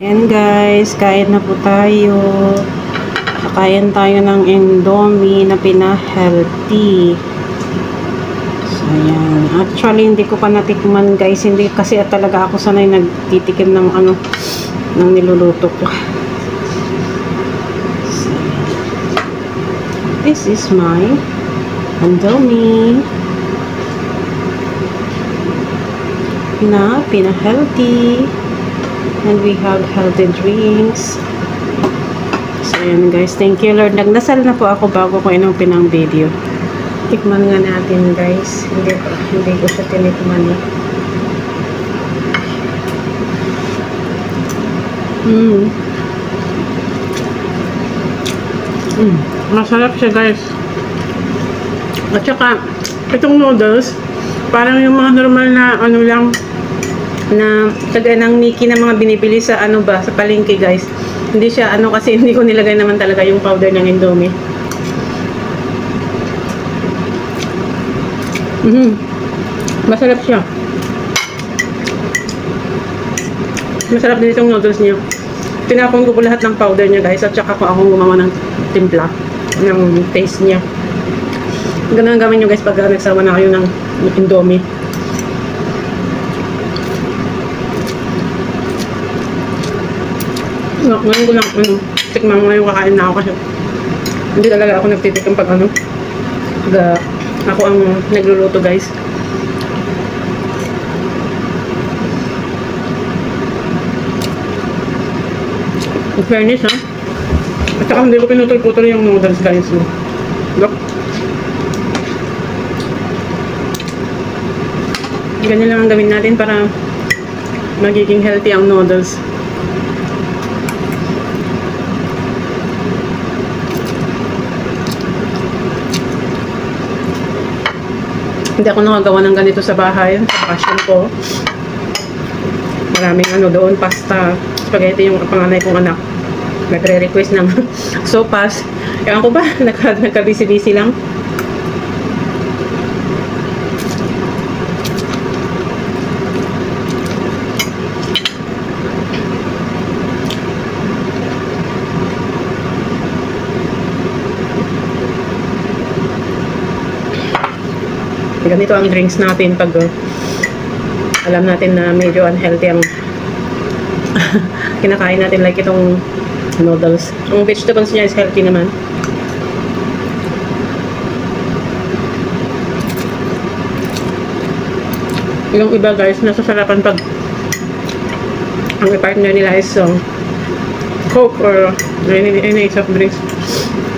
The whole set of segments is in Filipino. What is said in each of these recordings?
Ayan guys, kain na po tayo. Kakain tayo ng Indomie na pina-healthy. So ayan. Actually, hindi ko pa natikman guys. Hindi kasi talaga ako sanay nagtitikim ng ng niluluto ko. So, this is my Indomie na pina-healthy. And we have healthy drinks. So, ayan guys. Thank you, Lord. Nagdasal na po ako bago ko inumpin ang video. Tikman nga natin, guys. Hindi ko siya tinikman eh. Masarap siya, guys. At saka, itong noodles, parang yung mga normal na lang, na taga ng Nikki na mga binibili sa sa palengke guys. Hindi siya kasi hindi ko nilagay naman talaga yung powder ng Indomie. Masarap siya. Masarap din itong noodles niya. Tinapon ko po lahat ng powder niya guys, at saka ko ako gumawa ng timpla ng taste niya. Ganun ang gawin nyo guys pag nagsawa na kayo ng Indomie. Ngayon ko lang tikman mo yung kakain na ako kasi hindi talaga ako nagtitikam pag ako ang nagluluto guys. In fairness at saka hindi ko pinutol-putol yung noodles guys. Look, ganyan lang ang gawin natin para magiging healthy ang noodles. Hindi ako nakagawa ng ganito sa bahay. Sa passion ko. Maraming doon, pasta, spaghetti yung panganay kong anak. Nagre-request ng sopas. Ewan ko ba, nagka-busy-busy lang. Ganito ang drinks natin pag alam natin na medyo unhealthy ang kinakain natin, like itong noodles. Ang vegetables niya is healthy naman. Yung iba guys, nasasarapan pag ang partner nila is Coke or any soft drinks.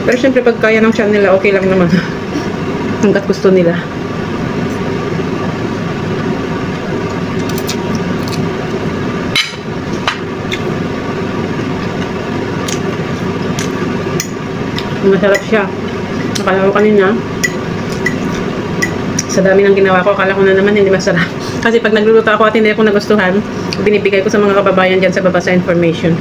Pero syempre pag kaya ng tiyan nila, okay lang naman. Hanggat gusto nila. Masarap siya. Akala ko kanina, sa dami ng ginawa ko, akala ko na naman hindi masarap. Kasi pag nagluluto ako at hindi ako nagustuhan, binibigay ko sa mga kababayan dyan sa baba sa information.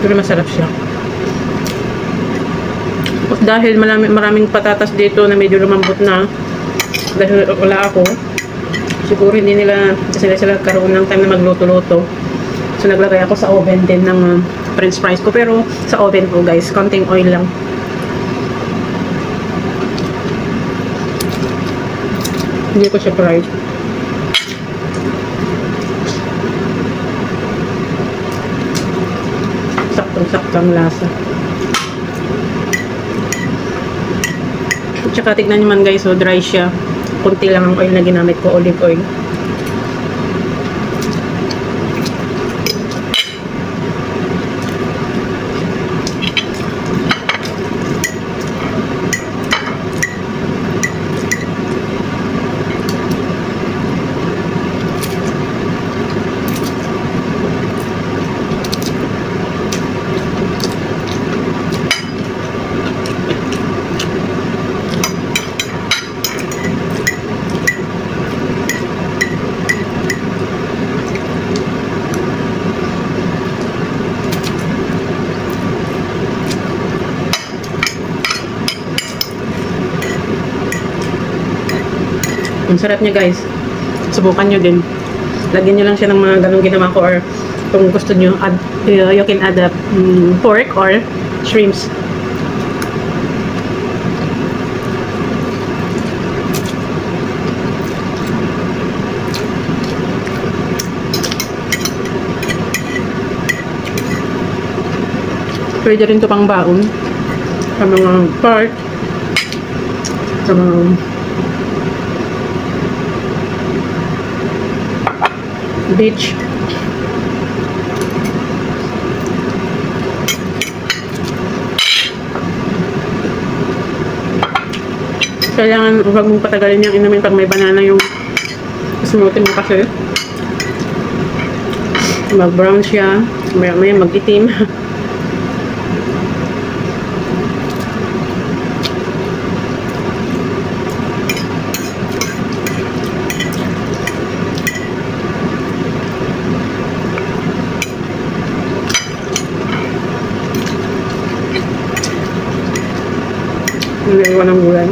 Pero masarap siya. At dahil maraming patatas dito na medyo lumambot na, dahil wala ako, siguro hindi sila karoon ng time na magluto-luto. So, naglagay ako sa oven din ng french fries ko. Pero, sa oven po guys, konting oil lang. Hindi ko siya fried. Saktong-saktong lasa. At saka, tignan nyo man guys, dry siya. Kunti lang ang oil na ginamit ko, olive oil. Ang sarap niya guys. subukan nyo din. Lagyan nyo lang siya ng mga ganong ginawa ko, or kung gusto nyo, you can add pork or shrimps. Pwede rin ito pang baon sa mga park, sa mga beach. Kailangan huwag mong patagalin yung inumin pag may banana yung smoothie mo, kasi mag-brown siya, may mag-itim. Naiwan ng gulay.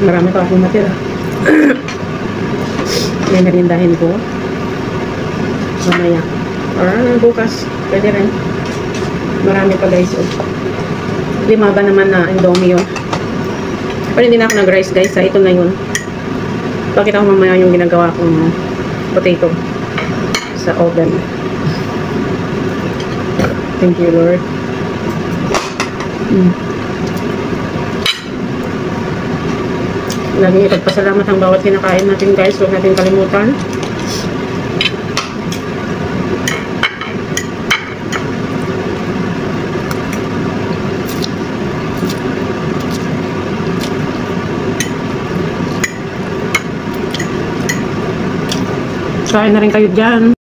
Marami pa akong matira. May merindahin ko mamaya or bukas, pwede rin. Marami pa guys. Lima ba naman na Indomie yun. Pero hindi na ako nag-rice guys, ito na yun. Pakita ko mamaya yung ginagawa kong potato sa oven. Thank you, Lord. Laging ipagpasalamat ang bawat kinakain natin guys. Huwag natin kalimutan. Kain na rin kayo dyan.